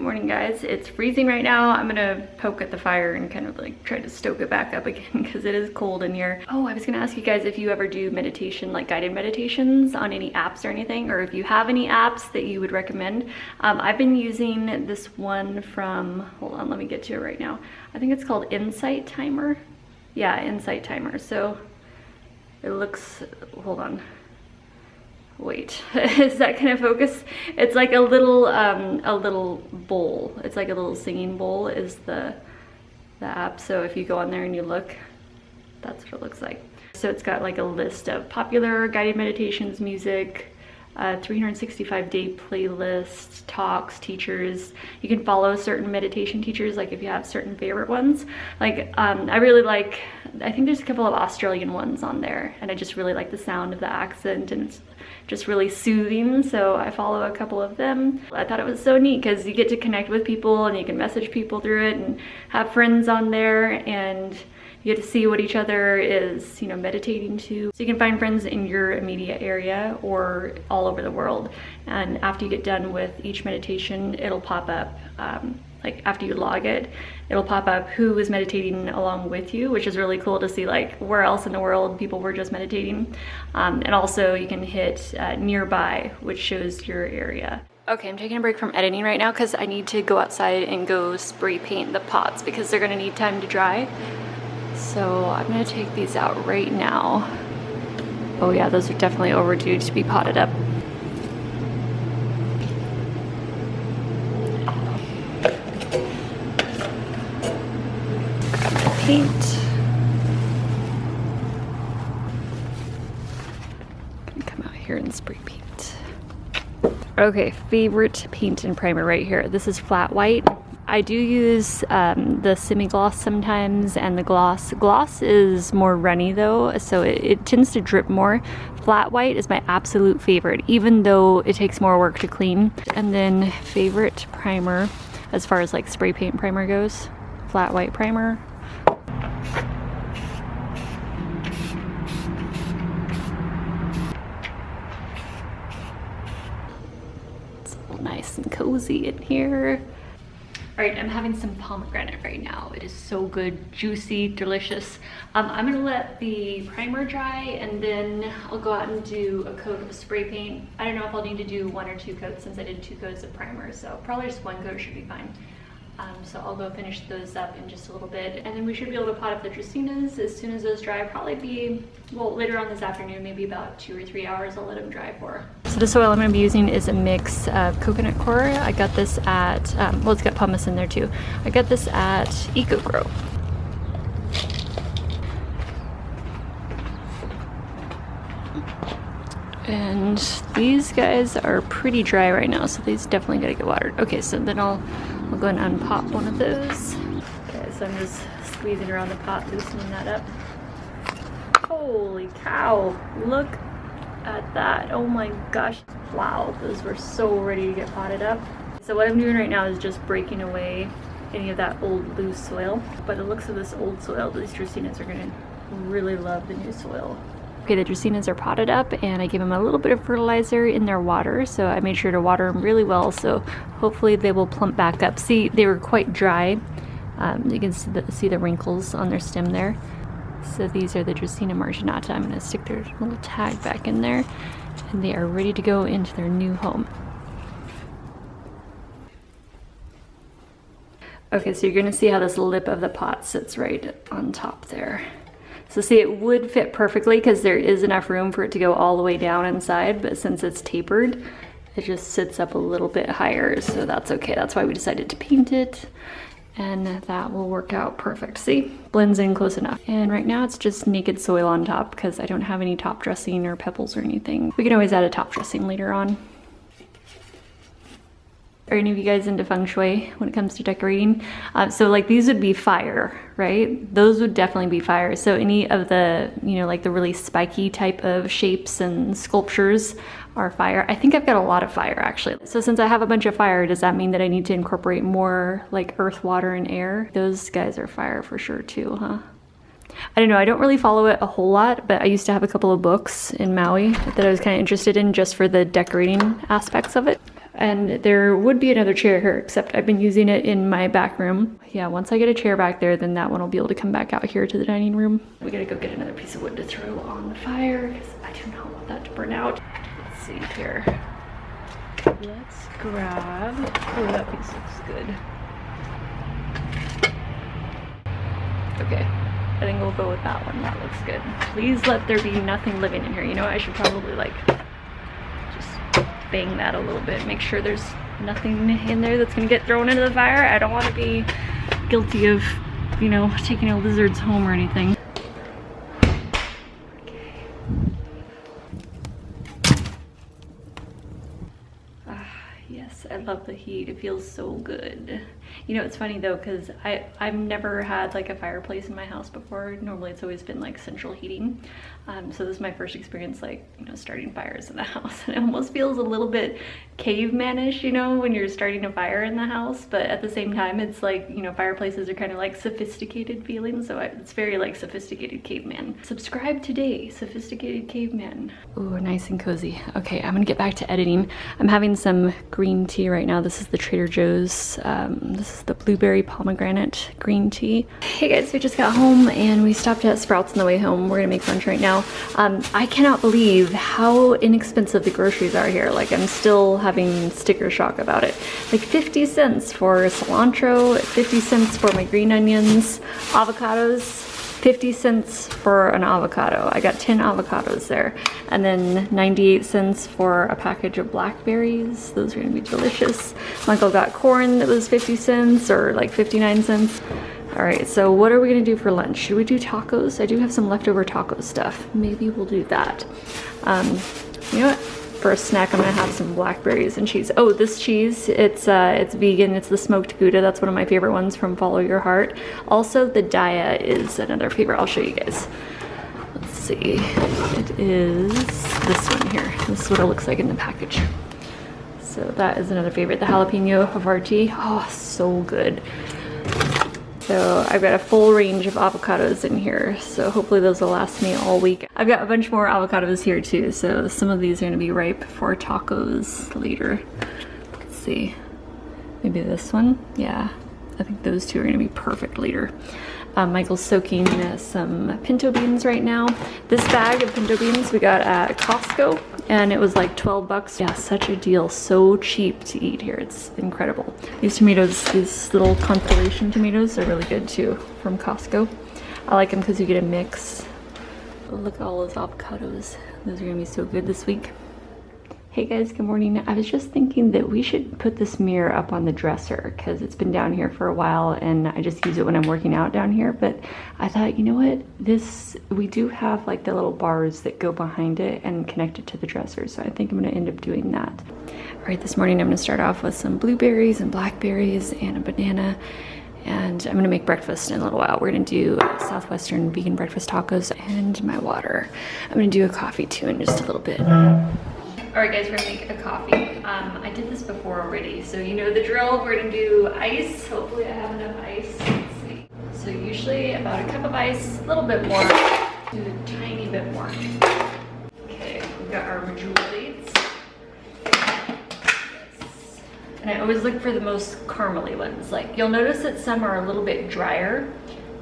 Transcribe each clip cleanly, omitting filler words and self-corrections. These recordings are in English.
morning, guys. It's freezing right now. I'm gonna poke at the fire and kind of like try to stoke it back up again because it is cold in here. Oh, I was gonna ask you guys if you ever do meditation, like guided meditations on any apps or anything, or if you have any apps that you would recommend. I've been using this one from, hold on, let me get to it right now. I think it's called Insight Timer. Yeah, Insight Timer. So it looks, hold on. Wait, is that gonna focus? It's like a little bowl. It's like a little singing bowl is the app. So if you go on there and you look, that's what it looks like. So it's got like a list of popular guided meditations, music, 365-day playlist, talks, teachers. You can follow certain meditation teachers, like if you have certain favorite ones. Like I really like, I think there's a couple of Australian ones on there, and I just really like the sound of the accent, and it's just really soothing, so I follow a couple of them. I thought it was so neat because you get to connect with people and you can message people through it and have friends on there, and you get to see what each other is, you know, meditating to. So you can find friends in your immediate area or all over the world. And after you get done with each meditation, it'll pop up, like after you log it, it'll pop up who is meditating along with you, which is really cool to see like where else in the world people were just meditating. And also you can hit nearby, which shows your area. Okay, I'm taking a break from editing right now because I need to go outside and go spray paint the pots because they're gonna need time to dry. So I'm gonna take these out right now. Oh yeah, those are definitely overdue to be potted up. Paint. Gonna come out here and spray paint. Okay, favorite paint and primer right here. This is flat white. I do use the semi-gloss sometimes, and the gloss. Gloss is more runny though, so it tends to drip more. Flat white is my absolute favorite, even though it takes more work to clean. And then favorite primer, as far as like spray paint primer goes, flat white primer. It's all nice and cozy in here. All right, I'm having some pomegranate right now. It is so good, juicy, delicious. I'm gonna let the primer dry, and then I'll go out and do a coat of spray paint. I don't know if I'll need to do 1 or 2 coats since I did 2 coats of primer, so probably just 1 coat should be fine. So I'll go finish those up in just a little bit, and then we should be able to pot up the dracaenas as soon as those dry. Probably be, well, later on this afternoon, maybe about 2 or 3 hours I'll let them dry for. So the soil I'm going to be using is a mix of coconut coir. I got this at, well, it's got pumice in there too. I got this at EcoGrow. And these guys are pretty dry right now, so these definitely gotta get watered. Okay, so then I'll go ahead and unpop one of those. Okay, so I'm just squeezing around the pot, loosening that up. Holy cow, look at that. Oh my gosh. Wow, those were so ready to get potted up. So what I'm doing right now is just breaking away any of that old loose soil. By the looks of this old soil, these dracaenas are gonna really love the new soil. Okay, the dracaenas are potted up, and I gave them a little bit of fertilizer in their water, so I made sure to water them really well, so hopefully they will plump back up. See, they were quite dry. You can see the wrinkles on their stem there. So these are the Dracaena marginata. I'm going to stick their little tag back in there, and they are ready to go into their new home. Okay, so you're going to see how this lip of the pot sits right on top there. So see, it would fit perfectly because there is enough room for it to go all the way down inside, but since it's tapered, it just sits up a little bit higher, so that's okay. That's why we decided to paint it, and that will work out perfect. See, blends in close enough. And right now it's just naked soil on top because I don't have any top dressing or pebbles or anything. We can always add a top dressing later on. Are any of you guys into feng shui when it comes to decorating? So like these would be fire, right? Those would definitely be fire. So any of the, you know, like the really spiky type of shapes and sculptures are fire. I think I've got a lot of fire actually. So since I have a bunch of fire, does that mean that I need to incorporate more like earth, water, and air? Those guys are fire for sure too, huh? I don't know, I don't really follow it a whole lot, but I used to have a couple of books in Maui that I was kind of interested in just for the decorating aspects of it. And there would be another chair here, except I've been using it in my back room. Yeah, once I get a chair back there, then that one will be able to come back out here to the dining room. We gotta go get another piece of wood to throw on the fire because I do not want that to burn out. Let's see here. Let's grab, oh, that piece looks good. Okay, I think we'll go with that one. That looks good. Please let there be nothing living in here. You know what? I should probably like just bang that a little bit. Make sure there's nothing in there that's gonna get thrown into the fire. I don't want to be guilty of, you know, taking a lizard's home or anything. Yes, I love the heat. It feels so good. You know, it's funny though, because I've never had like a fireplace in my house before. Normally it's always been like central heating. So this is my first experience like, you know, starting fires in the house. And it almost feels a little bit caveman-ish, you know, when you're starting a fire in the house. But at the same time, it's like, you know, fireplaces are kind of like sophisticated feeling. So it's very like sophisticated caveman. Subscribe today, sophisticated caveman. Ooh, nice and cozy. Okay, I'm gonna get back to editing. I'm having some green tea right now. This is the Trader Joe's. This is the blueberry pomegranate green tea. Hey guys, we just got home and we stopped at Sprouts on the way home. We're gonna make lunch right now. I cannot believe how inexpensive the groceries are here. Like I'm still having sticker shock about it. Like 50 cents for cilantro, 50 cents for my green onions, avocados, 50 cents for an avocado. I got 10 avocados there. And then 98 cents for a package of blackberries. Those are gonna be delicious. Michael got corn that was 50 cents or like 59 cents. All right, so what are we gonna do for lunch? Should we do tacos? I do have some leftover taco stuff. Maybe we'll do that. You know what? For a snack, I'm gonna have some blackberries and cheese. Oh, this cheese, it's vegan. It's the smoked Gouda. That's one of my favorite ones from Follow Your Heart. Also, the Daya is another favorite. I'll show you guys. Let's see. It is this one here. This is what it looks like in the package. So that is another favorite. The jalapeno Havarti. Oh, so good. So I've got a full range of avocados in here, so hopefully those will last me all week. I've got a bunch more avocados here too, so some of these are gonna be ripe for tacos later. Let's see, maybe this one? Yeah, I think those two are gonna be perfect later. Michael's soaking some pinto beans right now. This bag of pinto beans we got at Costco, and it was like 12 bucks. Yeah, such a deal. So cheap to eat here. It's incredible. These tomatoes, these little Constellation tomatoes are really good too from Costco. I like them because you get a mix. Look at all those avocados. Those are gonna be so good this week. Hey guys, good morning. I was just thinking that we should put this mirror up on the dresser because it's been down here for a while and I just use it when I'm working out down here. But I thought, you know what? We do have like the little bars that go behind it and connect it to the dresser. So I think I'm gonna end up doing that. All right, this morning I'm gonna start off with some blueberries and blackberries and a banana. And I'm gonna make breakfast in a little while. We're gonna do Southwestern vegan breakfast tacos and my water. I'm gonna do a coffee too in just a little bit. All right guys, we're gonna make a coffee. I did this before already, so you know the drill. We're gonna do ice. Hopefully I have enough ice. Let's see. So usually about a cup of ice, a little bit more, do a tiny bit more. Okay, we've got our medjool dates. Yes. And I always look for the most caramely ones. Like you'll notice that some are a little bit drier,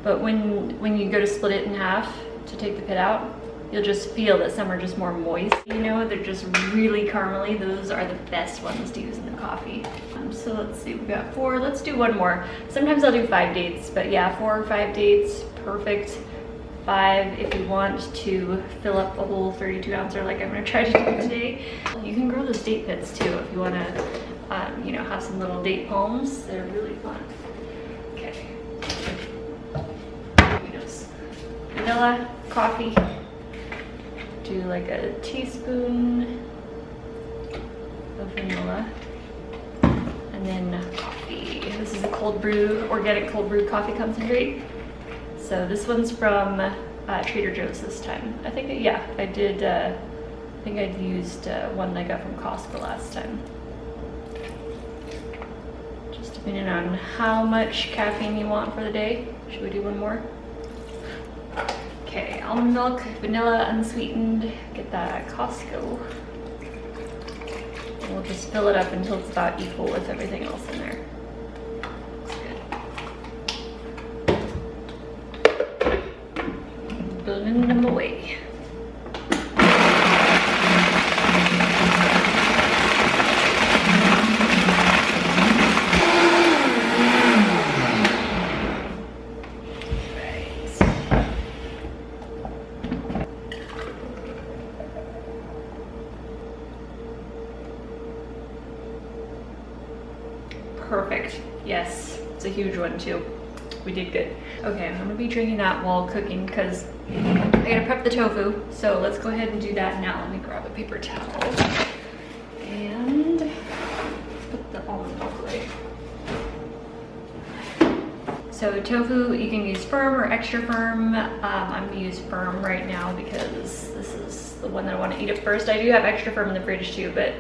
but when you go to split it in half to take the pit out, you'll just feel that some are just more moist. You know, they're just really caramely. Those are the best ones to use in the coffee. So let's see, we've got 4. Let's do one more. Sometimes I'll do 5 dates, but yeah, 4 or 5 dates, perfect. 5 if you want to fill up the whole 32 ouncer like I'm gonna try to do today. You can grow those date pits too if you wanna, you know, have some little date palms. They're really fun. Okay. Vanilla, coffee. Do like a teaspoon of vanilla and then coffee. This is a cold brew, organic cold brew coffee concentrate. So this one's from Trader Joe's this time. I think, yeah, I did, I think I'd used one I got from Costco last time. Just depending on how much caffeine you want for the day. Should we do one more? Okay, almond milk, vanilla unsweetened, get that at Costco. We'll we'll just fill it up until it's about equal with everything else in there. Blend them away. Perfect. Yes, it's a huge one too. We did good. Okay, I'm gonna be drinking that while cooking because I gotta prep the tofu. So let's go ahead and do that now. Let me grab a paper towel and put the almond milk away. So tofu, you can use firm or extra firm. I'm gonna use firm right now because this is the one that I wanna eat at first. I do have extra firm in the fridge too, but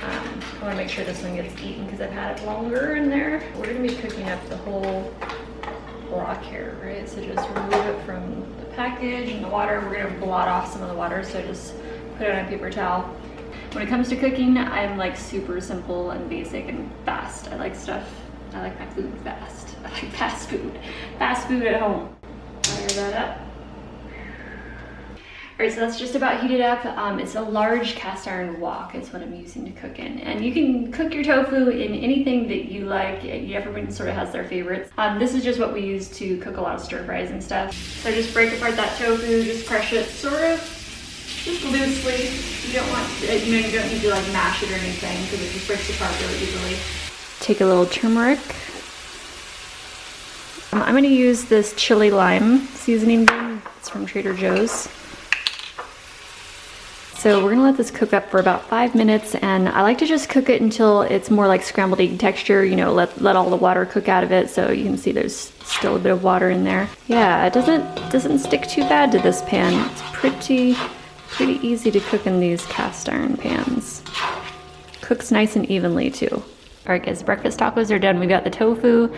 I want to make sure this one gets eaten because I've had it longer in there. We're going to be cooking up the whole block here, right? So just remove it from the package and the water. We're going to blot off some of the water, so just put it on a paper towel. When it comes to cooking, I'm like super simple and basic and fast. I like my food fast. I like fast food. Fast food at home. Fire that up. Alright, so that's just about heated up. It's a large cast iron wok is what I'm using to cook in. And you can cook your tofu in anything that you like. Everyone sort of has their favorites. This is just what we use to cook a lot of stir fries and stuff. So just break apart that tofu, just crush it sort of just loosely. You don't want, you don't need to like mash it or anything because it just breaks apart really easily. Take a little turmeric. I'm going to use this chili lime seasoning bin. It's from Trader Joe's. So we're gonna let this cook up for about 5 minutes, and I like to just cook it until it's more like scrambled egg texture, you know, let all the water cook out of it. So you can see there's still a bit of water in there. Yeah, it doesn't stick too bad to this pan. It's pretty easy to cook in these cast iron pans. Cooks nice and evenly too. All right guys, breakfast tacos are done. We've got the tofu,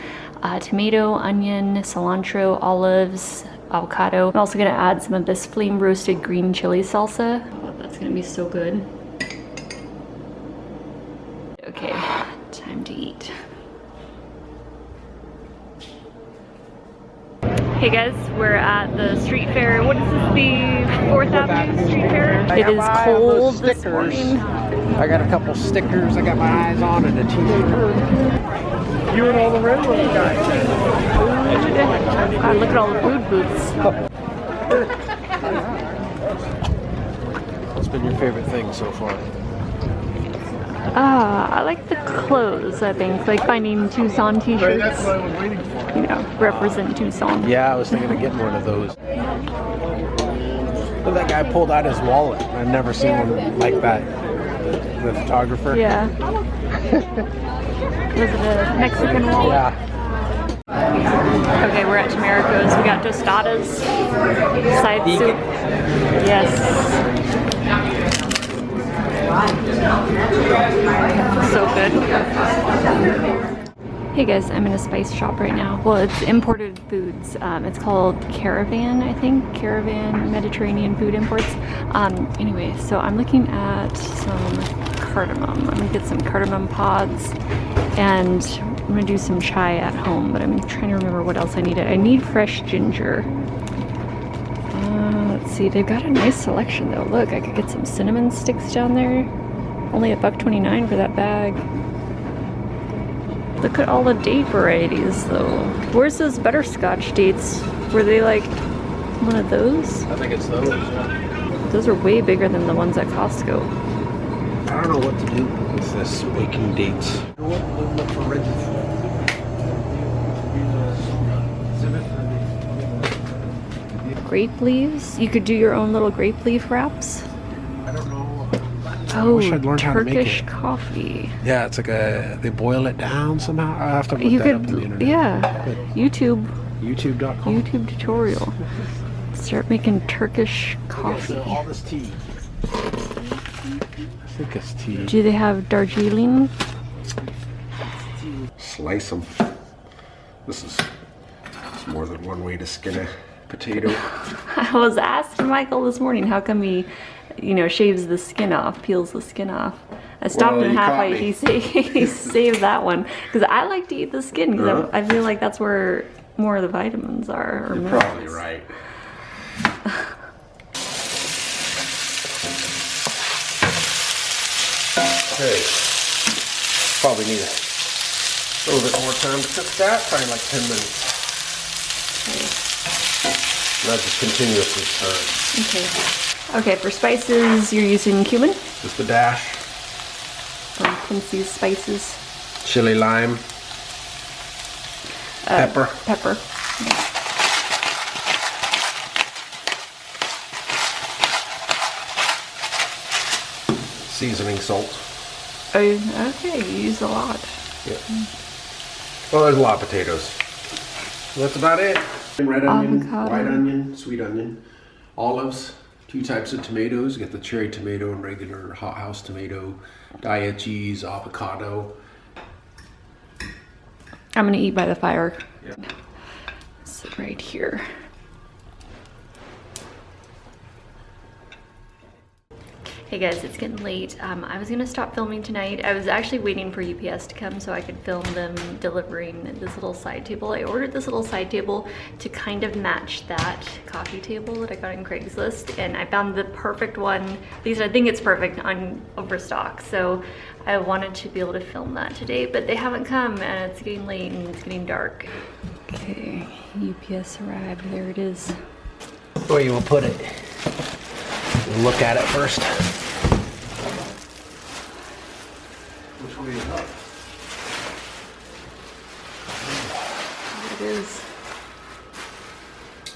tomato, onion, cilantro, olives, avocado. I'm also gonna add some of this flame roasted green chili salsa. It's gonna be so good. Okay, time to eat. Hey guys, we're at the street fair. What is this, the 4th Avenue Street Fair? It is cold this morning. I got a couple stickers I got my eyes on and a t-shirt. You and all the railroad guys. God, look at all the food booths. What's been your favorite thing so far? I like the clothes, I think. Like finding Tucson t-shirts. That's what I was waiting for. You know, represent Tucson. Yeah, I was thinking of getting one of those. Look, that guy pulled out his wallet. I've never seen one like that. The photographer. Yeah. Was it a Mexican wallet? Yeah. Okay, we're at Tamarico's. We got tostadas, side soup. Yes. So good. Hey guys, I'm in a spice shop right now. Well, it's imported foods. It's called Caravan, I think. Caravan Mediterranean Food Imports. Anyway, so I'm looking at some cardamom. I'm gonna get some cardamom pods and I'm gonna do some chai at home, but I'm trying to remember what else I needed. I need fresh ginger. Let's see, they've got a nice selection though. Look, I could get some cinnamon sticks down there. Only $1.29 for that bag. Look at all the date varieties though. Where's those butterscotch dates? Were they like one of those? I think it's those. Yeah. Those are way bigger than the ones at Costco. I don't know what to do with this baking dates. Look for ridges. Grape leaves? You could do your own little grape leaf wraps. I don't know. I Oh, wish I'd learned how to make Turkish it. coffee. Yeah, it's like they boil it down somehow. I have to look You that up could, on the internet. yeah, But YouTube YouTube.com. YouTube tutorial. Start making Turkish coffee. All this tea. I think it's tea. Do they have Darjeeling? Slice them. This is more than one way to skin a potato. I was asking Michael this morning how come he, you know, shaves the skin off, peels the skin off. I stopped Well, him you halfway. caught me. He saved that one because I like to eat the skin because Uh-huh. I feel like that's where more of the vitamins are. Or You're minerals. probably right. Okay. Probably need a little bit more time to cook that. Probably like 10 minutes. Not just continuously stir. Okay, for spices, you're using cumin Just a dash. from Quincy's Spices. Chili, lime, pepper. Pepper. Seasoning salt. Oh, okay, you use a lot. Yeah. Well, there's a lot of potatoes. That's about it. Red onion, Avocado. white onion, sweet onion, olives, 2 types of tomatoes. You get the cherry tomato and regular hothouse tomato, diet cheese, avocado. I'm gonna eat by the fire. Yeah. Sit right here. Hey guys, it's getting late. I was gonna stop filming tonight. I was actually waiting for UPS to come so I could film them delivering this little side table. I ordered this little side table to kind of match that coffee table that I got on Craigslist, and I found the perfect one. At least I think it's perfect on Overstock. So I wanted to be able to film that today, but they haven't come and it's getting late and it's getting dark. Okay, UPS arrived. There it is. Where you will put it? We'll look at it first. Which way is up?